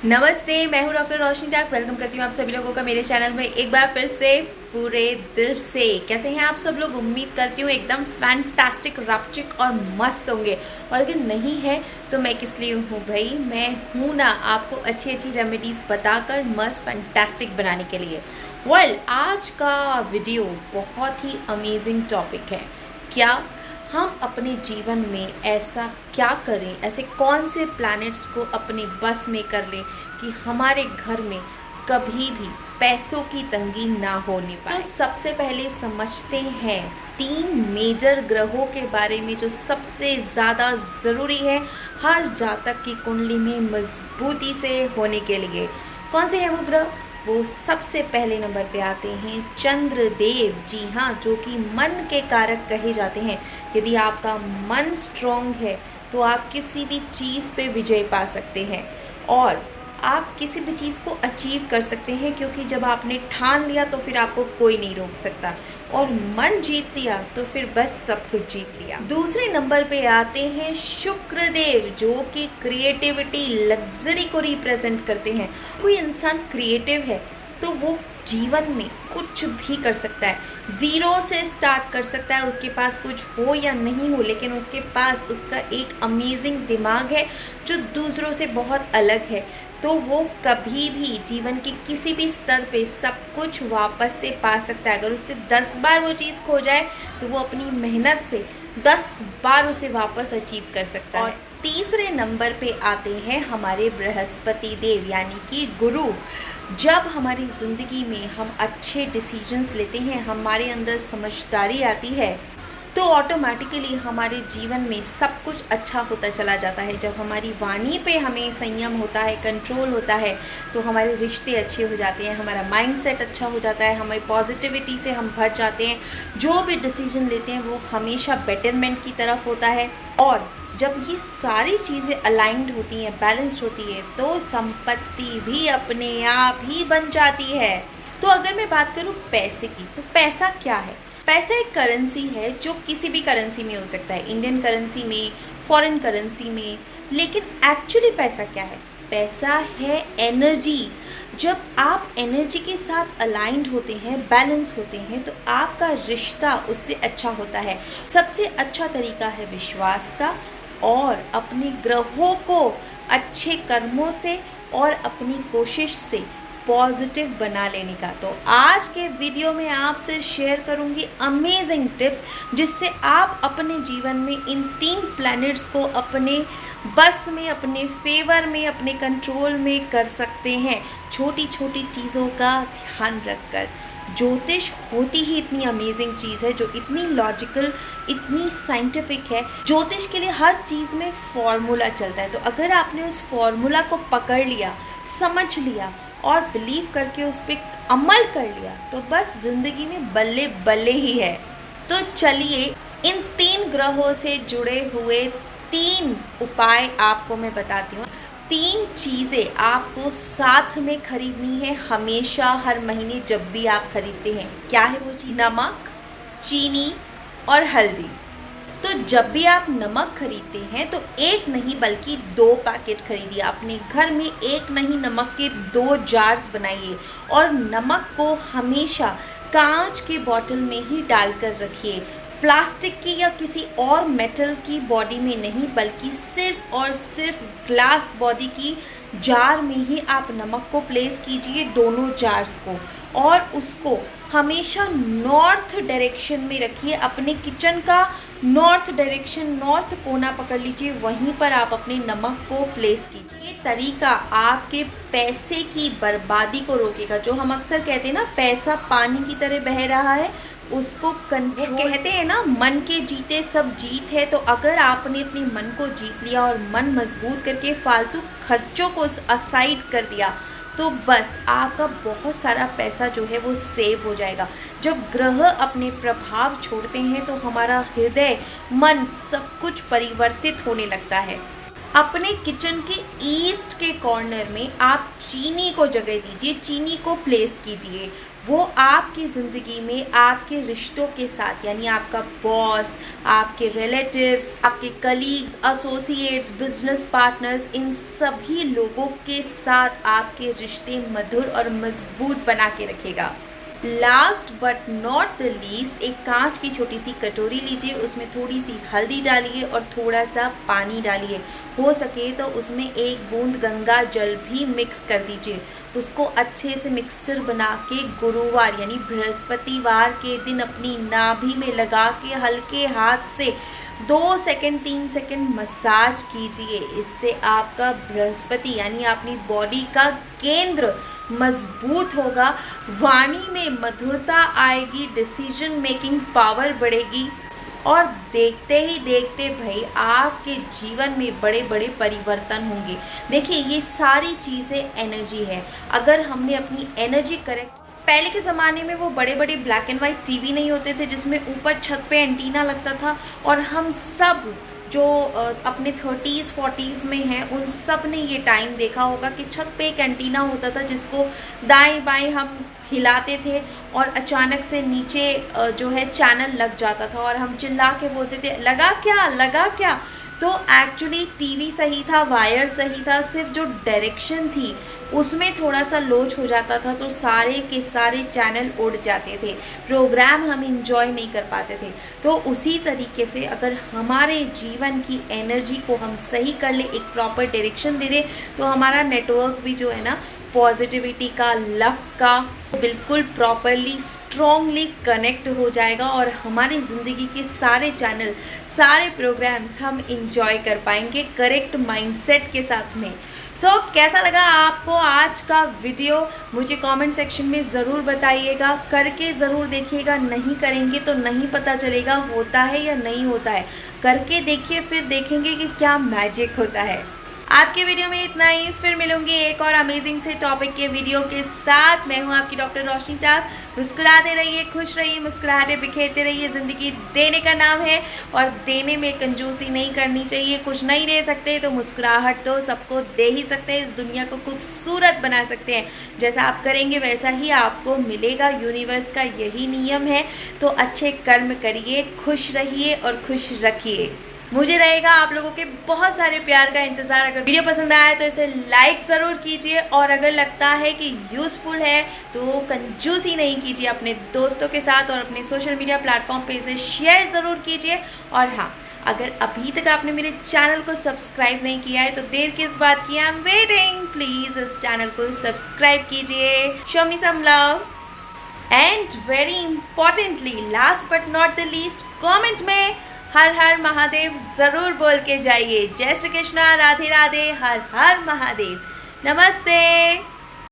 नमस्ते, मैं हूँ डॉक्टर रोशनी टाक। वेलकम करती हूँ आप सभी लोगों का मेरे चैनल में एक बार फिर से पूरे दिल से। कैसे हैं आप सब लोग? उम्मीद करती हूँ एकदम फैंटास्टिक, रपचिक और मस्त होंगे। और अगर नहीं है तो मैं किस लिए हूँ भाई? मैं हूँ ना आपको अच्छी अच्छी रेमेडीज़ बताकर मस्त फैंटास्टिक बनाने के लिए। आज का वीडियो बहुत ही अमेजिंग टॉपिक है। क्या हम अपने जीवन में ऐसा क्या करें, ऐसे कौन से प्लैनेट्स को अपने बस में कर लें कि हमारे घर में कभी भी पैसों की तंगी ना होने पाए। तो सबसे पहले समझते हैं 3 मेजर ग्रहों के बारे में जो सबसे ज़्यादा ज़रूरी है हर जातक की कुंडली में मजबूती से होने के लिए। कौन से हैं वो ग्रह? वो सबसे पहले नंबर पे आते हैं चंद्रदेव। जी हाँ, जो कि मन के कारक कहे जाते हैं। यदि आपका मन स्ट्रॉन्ग है तो आप किसी भी चीज़ पे विजय पा सकते हैं और आप किसी भी चीज़ को अचीव कर सकते हैं, क्योंकि जब आपने ठान लिया तो फिर आपको कोई नहीं रोक सकता और मन जीत लिया तो फिर बस सब कुछ जीत लिया। दूसरे नंबर पे आते हैं शुक्रदेव, जो कि क्रिएटिविटी, लग्जरी को रिप्रेजेंट करते हैं। कोई इंसान क्रिएटिव है तो वो जीवन में कुछ भी कर सकता है, ज़ीरो से स्टार्ट कर सकता है। उसके पास कुछ हो या नहीं हो, लेकिन उसके पास उसका एक अमेजिंग दिमाग है जो दूसरों से बहुत अलग है। तो वो कभी भी जीवन के किसी भी स्तर पे सब कुछ वापस से पा सकता है। अगर उससे 10 बार वो चीज़ खो जाए तो वो अपनी मेहनत से 10 बार उसे वापस अचीव कर सकता है। और तीसरे नंबर पे आते हैं हमारे बृहस्पति देव, यानी कि गुरु। जब हमारी ज़िंदगी में हम अच्छे डिसीजंस लेते हैं, हमारे अंदर समझदारी आती है, तो ऑटोमेटिकली हमारे जीवन में सब कुछ अच्छा होता चला जाता है। जब हमारी वाणी पे हमें संयम होता है, कंट्रोल होता है, तो हमारे रिश्ते अच्छे हो जाते हैं, हमारा माइंडसेट अच्छा हो जाता है, हमें पॉजिटिविटी से हम भर जाते हैं। जो भी डिसीजन लेते हैं वो हमेशा बेटरमेंट की तरफ होता है। और जब ये सारी चीज़ें अलाइंड होती हैं, बैलेंस्ड होती है, तो संपत्ति भी अपने आप ही बन जाती है। तो अगर मैं बात करूँ पैसे की, तो पैसा क्या है? पैसा एक करेंसी है जो किसी भी करेंसी में हो सकता है, इंडियन करेंसी में, फॉरेन करेंसी में। लेकिन एक्चुअली पैसा क्या है? पैसा है एनर्जी। जब आप एनर्जी के साथ अलाइंड होते हैं, बैलेंस होते हैं, तो आपका रिश्ता उससे अच्छा होता है। सबसे अच्छा तरीका है विश्वास का और अपने ग्रहों को अच्छे कर्मों से और अपनी कोशिश से पॉजिटिव बना लेने का। तो आज के वीडियो में आपसे शेयर करूंगी अमेजिंग टिप्स, जिससे आप अपने जीवन में इन 3 प्लैनेट्स को अपने बस में, अपने फेवर में, अपने कंट्रोल में कर सकते हैं, छोटी छोटी चीज़ों का ध्यान रखकर। ज्योतिष होती ही इतनी अमेजिंग चीज़ है, जो इतनी लॉजिकल, इतनी साइंटिफिक है। ज्योतिष के लिए हर चीज़ में फॉर्मूला चलता है। तो अगर आपने उस फॉर्मूला को पकड़ लिया, समझ लिया और बिलीव करके उस पर अमल कर लिया, तो बस ज़िंदगी में बल्ले बल्ले ही है। तो चलिए इन 3 ग्रहों से जुड़े हुए 3 उपाय आपको मैं बताती हूँ। 3 चीज़ें आपको साथ में खरीदनी है हमेशा, हर महीने जब भी आप खरीदते हैं। क्या है वो चीज़? नमक, चीनी और हल्दी। तो जब भी आप नमक खरीदते हैं तो एक नहीं बल्कि 2 पैकेट खरीदिए। अपने घर में एक नहीं, नमक के 2 जार्स बनाइए और नमक को हमेशा कांच के बॉटल में ही डालकर रखिए। प्लास्टिक की या किसी और मेटल की बॉडी में नहीं, बल्कि सिर्फ और सिर्फ ग्लास बॉडी की जार में ही आप नमक को प्लेस कीजिए, दोनों जार्स को, और उसको हमेशा नॉर्थ डायरेक्शन में रखिए। अपने किचन का नॉर्थ डायरेक्शन, नॉर्थ कोना पकड़ लीजिए, वहीं पर आप अपने नमक को प्लेस कीजिए। ये तरीका आपके पैसे की बर्बादी को रोकेगा। जो हम अक्सर कहते हैं ना, पैसा पानी की तरह बह रहा है, उसको कंट्रोल कहते हैं ना, मन के जीते सब जीत है। तो अगर आपने अपने मन को जीत लिया और मन मजबूत करके फालतू खर्चों को असाइड कर दिया, तो बस आपका बहुत सारा पैसा जो है वो सेव हो जाएगा। जब ग्रह अपने प्रभाव छोड़ते हैं तो हमारा हृदय, मन, सब कुछ परिवर्तित होने लगता है। अपने किचन के ईस्ट के कॉर्नर में आप चीनी को जगह दीजिए, चीनी को प्लेस कीजिए। वो आपकी ज़िंदगी में आपके रिश्तों के साथ, यानी आपका बॉस, आपके रिलेटिव्स, आपके कलीग्स, एसोसिएट्स, बिजनेस पार्टनर्स, इन सभी लोगों के साथ आपके रिश्ते मधुर और मजबूत बना के रखेगा। Last but not the least, एक कांच की छोटी सी कटोरी लीजिए, उसमें थोड़ी सी हल्दी डालिए और थोड़ा सा पानी डालिए। हो सके तो उसमें एक बूंद गंगा जल भी मिक्स कर दीजिए। उसको अच्छे से मिक्सचर बना के गुरुवार यानी बृहस्पतिवार के दिन अपनी नाभि में लगा के हल्के हाथ से 2 सेकंड 3 सेकंड मसाज कीजिए। इससे आपका बृहस्पति यानी अपनी बॉडी का केंद्र मजबूत होगा, वाणी में मधुरता आएगी, डिसीजन मेकिंग पावर बढ़ेगी और देखते ही देखते भाई आपके जीवन में बड़े बड़े परिवर्तन होंगे। देखिए, ये सारी चीज़ें एनर्जी है। अगर हमने अपनी एनर्जी करेक्ट, पहले के ज़माने में वो बड़े बड़े ब्लैक एंड वाइट टीवी नहीं होते थे जिसमें ऊपर छत पे एंटीना लगता था, और हम सब जो अपने 30s 40s में हैं उन सब ने ये टाइम देखा होगा कि छत पे एक एंटीना होता था जिसको दाएं बाएं हम हिलाते थे और अचानक से नीचे जो है चैनल लग जाता था और हम चिल्ला के बोलते थे लगा क्या, लगा क्या। तो एक्चुअली टीवी सही था, वायर सही था, सिर्फ जो डायरेक्शन थी उसमें थोड़ा सा लोच हो जाता था तो सारे के सारे चैनल उड़ जाते थे, प्रोग्राम हम इंजॉय नहीं कर पाते थे। तो उसी तरीके से अगर हमारे जीवन की एनर्जी को हम सही कर ले, एक प्रॉपर डायरेक्शन दे दे, तो हमारा नेटवर्क भी जो है ना पॉजिटिविटी का, लक का, बिल्कुल प्रॉपरली स्ट्रॉन्गली कनेक्ट हो जाएगा और हमारी ज़िंदगी के सारे चैनल, सारे प्रोग्राम्स हम इंजॉय कर पाएंगे करेक्ट माइंडसेट के साथ में। कैसा लगा आपको आज का वीडियो, मुझे कमेंट सेक्शन में ज़रूर बताइएगा, करके ज़रूर देखिएगा। नहीं करेंगे तो नहीं पता चलेगा होता है या नहीं होता है। करके देखिए, फिर देखेंगे कि क्या मैजिक होता है। आज के वीडियो में इतना ही, फिर मिलूंगी एक और अमेजिंग से टॉपिक के वीडियो के साथ। मैं हूं आपकी डॉक्टर रोशनी टाक। मुस्कुराते रहिए, खुश रहिए, मुस्कुराहटे बिखेरते रहिए। ज़िंदगी देने का नाम है और देने में कंजूसी नहीं करनी चाहिए। कुछ नहीं दे सकते तो मुस्कुराहट तो सबको दे ही सकते हैं। इस दुनिया को खूबसूरत बना सकते हैं। जैसा आप करेंगे वैसा ही आपको मिलेगा, यूनिवर्स का यही नियम है। तो अच्छे कर्म करिए, खुश रहिए और खुश रखिए। मुझे रहेगा आप लोगों के बहुत सारे प्यार का इंतज़ार। अगर वीडियो पसंद आया तो इसे लाइक ज़रूर कीजिए और अगर लगता है कि यूज़फुल है तो कंजूसी नहीं कीजिए, अपने दोस्तों के साथ और अपने सोशल मीडिया प्लेटफॉर्म पे इसे शेयर ज़रूर कीजिए। और हाँ, अगर अभी तक आपने मेरे चैनल को सब्सक्राइब नहीं किया है तो देर किस बात की, आई एम वेटिंग। प्लीज़ इस चैनल को सब्सक्राइब कीजिए, show me some love and very importantly last but not the least, comment में हर हर महादेव ज़रूर बोल के जाइए। जय श्री कृष्णा, राधे राधे, हर हर महादेव, नमस्ते।